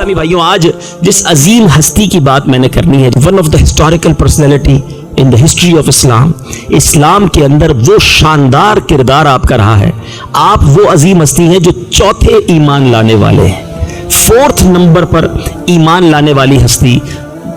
اسلامی بھائیوں، آج جس عظیم ہستی کی بات میں نے کرنی ہے، one of the historical personality in the history of Islam, اسلام کے اندر وہ شاندار کردار آپ کا رہا ہے، آپ وہ عظیم ہستی ہیں جو چوتھے ایمان لانے والے ہیں، 4th نمبر پر ایمان لانے والی ہستی،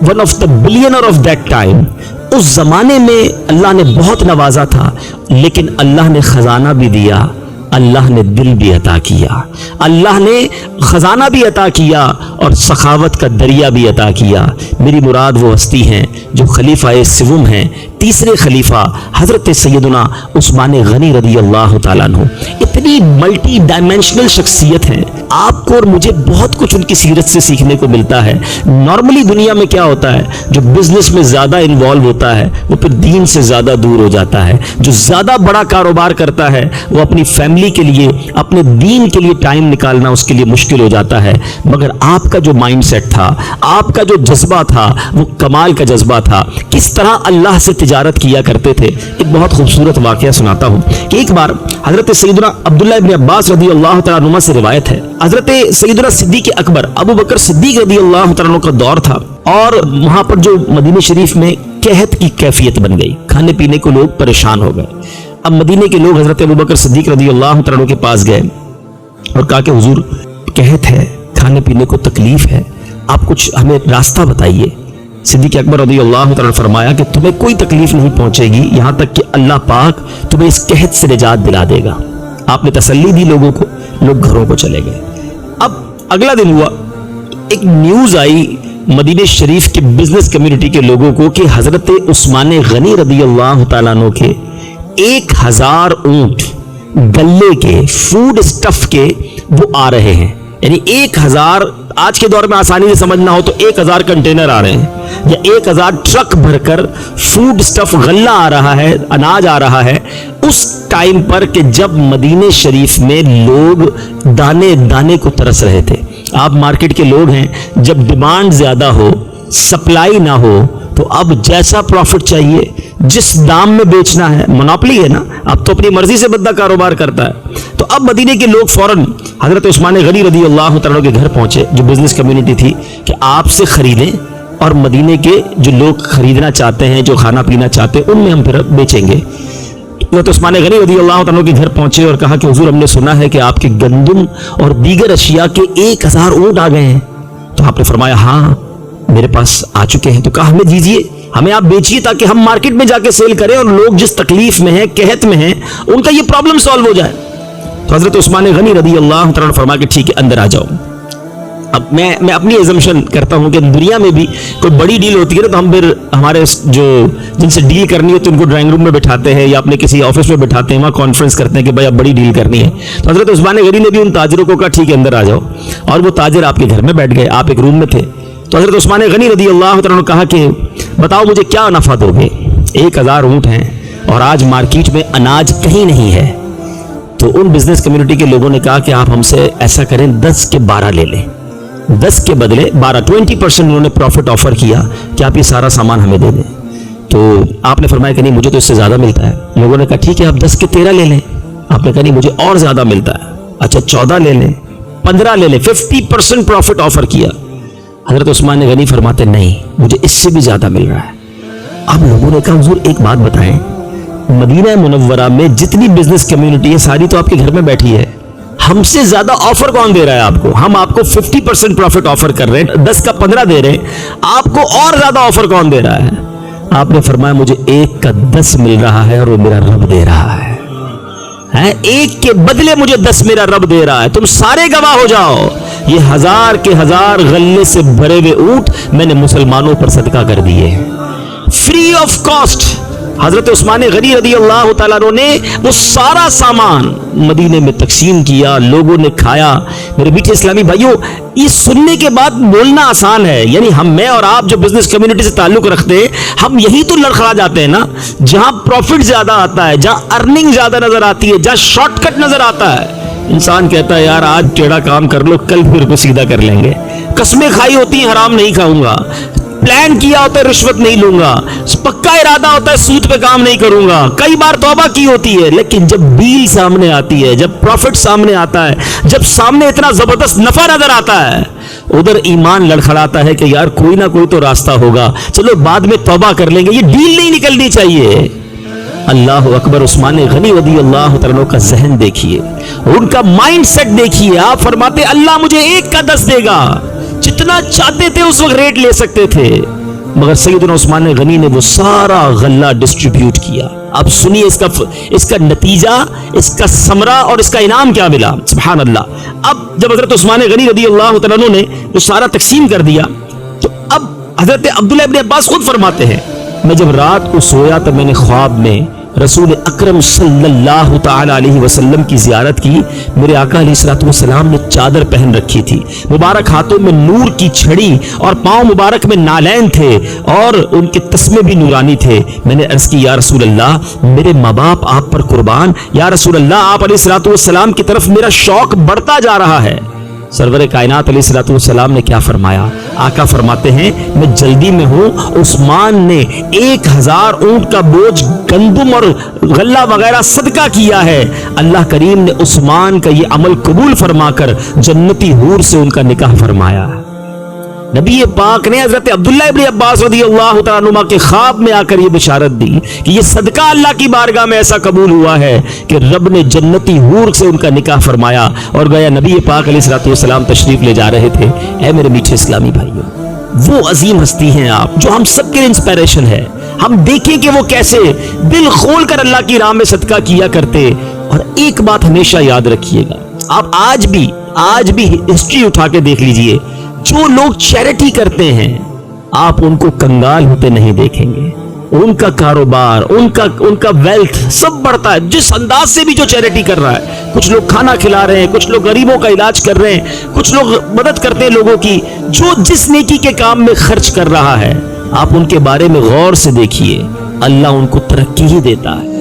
one of the billionaire of that time. اس زمانے میں اللہ نے بہت نوازا تھا، لیکن اللہ نے خزانہ بھی دیا، اللہ نے دل بھی عطا کیا، اللہ نے خزانہ بھی عطا کیا اور سخاوت کا دریا بھی عطا کیا۔ میری مراد وہ ہستی ہیں جو خلیفہ سوم ہیں، تیسرے خلیفہ حضرت سیدنا عثمان غنی رضی اللہ تعالیٰ عنہ۔ اتنی ملٹی ڈائمینشنل شخصیت ہیں، آپ کو اور مجھے بہت کچھ ان کی سیرت سے سیکھنے کو ملتا ہے۔ نارملی دنیا میں کیا ہوتا ہے، جو بزنس میں زیادہ انوالو ہوتا ہے وہ پھر دین سے زیادہ دور ہو جاتا ہے، جو زیادہ بڑا کاروبار کرتا ہے وہ اپنی فیملی کے لیے، اپنے دین کے لیے ٹائم نکالنا اس کے لیے مشکل ہو جاتا ہے۔ مگر آپ کا جو مائنڈ سیٹ تھا، آپ کا جو جذبہ تھا، وہ کمال کا جذبہ تھا۔ کس طرح اللہ سے تجارت کیا کرتے تھے، ایک بہت خوبصورت واقعہ سناتا ہوں کہ ایک بار حضرت سیدنا عبداللہ ابن عباس رضی اللہ تعالیٰ عنہ سے روایت ہے، حضرت سیدنا صدیق اکبر ابو بکر صدیق رضی اللہ تعالیٰ عنہ کا دور تھا، اور وہاں پر جو مدینہ شریف میں قحط کی کیفیت بن گئی، کھانے پینے کو لوگ پریشان ہو گئے۔ اب مدینے کے لوگ حضرت ابو بکر صدیق رضی اللہ تعالیٰ عنہ کے پاس گئے اور کہا کہ حضور قحط ہے، کھانے پینے کو تکلیف ہے، آپ کچھ ہمیں راستہ بتائیے۔ صدیق اکبر رضی اللہ تعالیٰ نے فرمایا کہ تمہیں کوئی تکلیف نہیں پہنچے گی یہاں تک کہ اللہ پاک تمہیں اس قحط سے نجات دلا دے گا۔ آپ نے تسلی دی لوگوں کو، لوگ گھروں کو چلے گئے۔ اب اگلا دن ہوا، ایک نیوز آئی مدینہ شریف کے بزنس کمیونٹی کے لوگوں کو کہ حضرت عثمان غنی رضی اللہ تعالیٰ عنہ کے 1000 اونٹ گلے کے، فوڈ سٹف کے وہ آ رہے ہیں، یعنی 1000، آج کے دور میں آسانی سے سمجھنا ہو تو 1000 کنٹینر آ رہے ہیں یا 1000 ٹرک بھر کر فوڈ سٹف، غلہ آ رہا ہے، اناج آ رہا ہے، اس ٹائم پر کہ جب مدینہ شریف میں لوگ دانے دانے کو ترس رہے تھے۔ آپ مارکیٹ کے لوگ ہیں، جب ڈیمانڈ زیادہ ہو، سپلائی نہ ہو، تو اب جیسا پروفٹ چاہیے، جس دام میں بیچنا ہے، منوپلی ہے نا، اب تو اپنی مرضی سے بندہ کاروبار کرتا ہے۔ تو اب مدینے کے لوگ فوراً حضرت عثمان غنی رضی اللہ تعالیٰ کے گھر پہنچے، جو بزنس کمیونٹی تھی، کہ آپ سے خریدیں اور مدینے کے جو لوگ خریدنا چاہتے ہیں، جو کھانا پینا چاہتے ہیں، ان میں ہم پھر بیچیں گے۔ حضرت عثمان غنی رضی اللہ تعالیٰ کے گھر پہنچے اور کہا کہ حضور ہم نے سنا ہے کہ آپ کے گندم اور دیگر اشیاء کے 1000 اونٹ آ گئے ہیں۔ تو آپ نے فرمایا ہاں میرے پاس آ چکے ہیں۔ تو کہا ہمیں دیجیے، ہمیں آپ بیچیے تاکہ ہم مارکیٹ میں جا کے سیل کریں اور لوگ جس تکلیف میں ہیں، قحط میں ہیں، ان کا یہ پرابلم سالو ہو جائے۔ تو حضرت عثمان غنی رضی اللہ تعالیٰ نے فرمایا کہ ٹھیک ہے، اندر آ جاؤ۔ اب میں اپنی ایزمپشن کرتا ہوں کہ دنیا میں بھی کوئی بڑی ڈیل ہوتی ہے نا، تو ہم پھر ہمارے جو جن سے ڈیل کرنی ہے تو ان کو ڈرائنگ روم میں بٹھاتے ہیں یا اپنے کسی آفس میں بٹھاتے ہیں، وہاں کانفرنس کرتے ہیں کہ بھائی اب بڑی ڈیل کرنی ہے۔ تو حضرت عثمان غنی نے بھی ان تاجروں کو کہا ٹھیک ہے اندر آ جاؤ، اور وہ تاجر آپ کے گھر میں بیٹھ گئے، آپ ایک روم میں تھے۔ تو حضرت عثمان غنی رضی اللہ تعالیٰ نے کہا کہ بتاؤ مجھے کیا نفع دو گے، 1000 اونٹ ہیں اور آج مارکیٹ میں اناج کہیں نہیں ہے۔ تو ان بزنس کمیونٹی کے لوگوں نے کہا کہ آپ ہم سے ایسا کریں 10 کے 12 لے لیں، 10 کے بدلے 12، 20% انہوں نے پروفٹ آفر کیا کہ آپ یہ سارا سامان ہمیں دے دیں۔ تو آپ نے فرمایا کہ نہیں مجھے تو اس سے زیادہ ملتا ہے۔ لوگوں نے کہا ٹھیک ہے آپ 10 کے 13 لے لیں۔ آپ نے کہا نہیں مجھے اور زیادہ ملتا ہے، اچھا 14 لے لیں، 15 لے لیں، 50% پروفٹ آفر کیا۔ حضرت عثمان غنی فرماتے نہیں مجھے اس سے بھی زیادہ مل رہا ہے۔ اب لوگوں نے کہا حضور ایک بات بتائیں، مدینہ منورہ میں جتنی بزنس کمیونٹی ہے ساری تو آپ کے گھر میں بیٹھی ہے، ہم سے زیادہ آفر کون دے رہا ہے آپ کو؟ ہم آپ کو 50% پروفٹ آفر کر رہے ہیں، 10 کا 15 دے رہے ہیں، آپ کو اور زیادہ آفر کون دے رہا ہے؟ آپ نے فرمایا مجھے 1 کا 10 مل رہا ہے اور وہ میرا رب دے رہا ہے، 1 کے بدلے مجھے 10 میرا رب دے رہا ہے، تم سارے گواہ ہو جاؤ۔ یہ 1000 کے 1000 غلے سے بھرے ہوئے اونٹ میں نے مسلمانوں پر صدقہ کر دیے، فری آف کاسٹ۔ حضرت عثمان غنی رضی اللہ تعالیٰ عنہ نے وہ سارا سامان مدینے میں تقسیم کیا، لوگوں نے کھایا۔ میرے میٹھے اسلامی بھائیوں، یہ سننے کے بعد بولنا آسان ہے، یعنی میں اور آپ جو بزنس کمیونٹی سے تعلق رکھتے ہیں، ہم یہی تو لڑکھڑا جاتے ہیں نا، جہاں پروفٹ زیادہ آتا ہے، جہاں ارننگ زیادہ نظر آتی ہے، جہاں شارٹ کٹ نظر آتا ہے، انسان کہتا ہے یار آج ٹیڑھا کام کر لو، کل پھر کو سیدھا کر لیں گے۔ قسمیں کھائی ہوتی ہیں حرام نہیں کھاؤں گا، پلان کیا ہوتا ہے رشوت نہیں لوں گا، پکا ارادہ ہوتا ہے سود پہ کام نہیں کروں گا، کئی بار توبہ کی ہوتی ہے، لیکن جب ڈیل سامنے آتی ہے، جب پروفٹ سامنے آتا ہے، جب سامنے اتنا زبردست نفع نظر آتا ہے، ادھر ایمان لڑکھڑاتا ہے کہ یار کوئی نہ کوئی تو راستہ ہوگا، چلو بعد میں توبہ کر لیں گے، یہ ڈیل نہیں نکلنی چاہیے۔ اللہ اکبر، عثمان غنی رضی اللہ تعالیٰ کا ذہن دیکھیے، ان کا مائنڈ سیٹ دیکھیے۔ آپ فرماتے اللہ مجھے 1 کا 10 دے گا، جتنا چاہتے تھے اس وقت ریٹ لے سکتے تھے، مگر سیدنا عثمان غنی نے وہ سارا غلہ ڈسٹریبیوٹ کیا۔ اب سنیے اس کا نتیجہ، اس کا ثمرہ اور اس کا انعام کیا ملا، سبحان اللہ۔ اب جب حضرت عثمان غنی رضی اللہ تعالیٰ عنہ نے وہ سارا تقسیم کر دیا، تو اب حضرت عبداللہ ابن عباس خود فرماتے ہیں میں جب رات کو سویا تو میں نے خواب میں رسول اکرم صلی اللہ تعالی علیہ وسلم کی زیارت کی۔ میرے آقا علیہ الصلوۃ والسلام نے چادر پہن رکھی تھی، مبارک ہاتھوں میں نور کی چھڑی اور پاؤں مبارک میں نالین تھے اور ان کے تسمے بھی نورانی تھے۔ میں نے عرض کی یا رسول اللہ میرے ماں باپ آپ پر قربان، یا رسول اللہ آپ علیہ الصلوۃ والسلام کی طرف میرا شوق بڑھتا جا رہا ہے۔ سرور کائنات علیہ الصلوۃ والسلام نے کیا فرمایا؟ آقا فرماتے ہیں میں جلدی میں ہوں۔ عثمان نے 1000 اونٹ کا بوجھ گندم اور غلہ وغیرہ صدقہ کیا ہے۔ اللہ کریم نے عثمان کا یہ عمل قبول فرما کر جنتی حور سے ان کا نکاح فرمایا۔ نبی پاک نے حضرت عبداللہ ابن عباس رضی اللہ تعالیٰ عنہ کے خواب میں آ کر یہ بشارت دی کہ یہ صدقہ اللہ کی بارگاہ میں ایسا قبول ہوا ہے کہ رب نے جنتی حور سے ان کا نکاح فرمایا اور گویا نبی پاک علیہ الصلوۃ والسلام تشریف لے جا رہے تھے۔ اے میرے میٹھے اسلامی بھائیوں، وہ عظیم ہستی ہیں آپ جو ہم سب کے انسپائریشن ہے۔ ہم دیکھیں کہ وہ کیسے دل کھول کر اللہ کی راہ میں صدقہ کیا کرتے۔ اور ایک بات ہمیشہ یاد رکھیے گا، آپ آج بھی ہسٹری اٹھا کے دیکھ لیجئے، جو لوگ چیریٹی کرتے ہیں آپ ان کو کنگال ہوتے نہیں دیکھیں گے۔ ان کا کاروبار، ان کا ویلتھ سب بڑھتا ہے جس انداز سے بھی جو چیریٹی کر رہا ہے۔ کچھ لوگ کھانا کھلا رہے ہیں، کچھ لوگ غریبوں کا علاج کر رہے ہیں، کچھ لوگ مدد کرتے ہیں لوگوں کی۔ جو جس نیکی کے کام میں خرچ کر رہا ہے آپ ان کے بارے میں غور سے دیکھیے، اللہ ان کو ترقی ہی دیتا ہے۔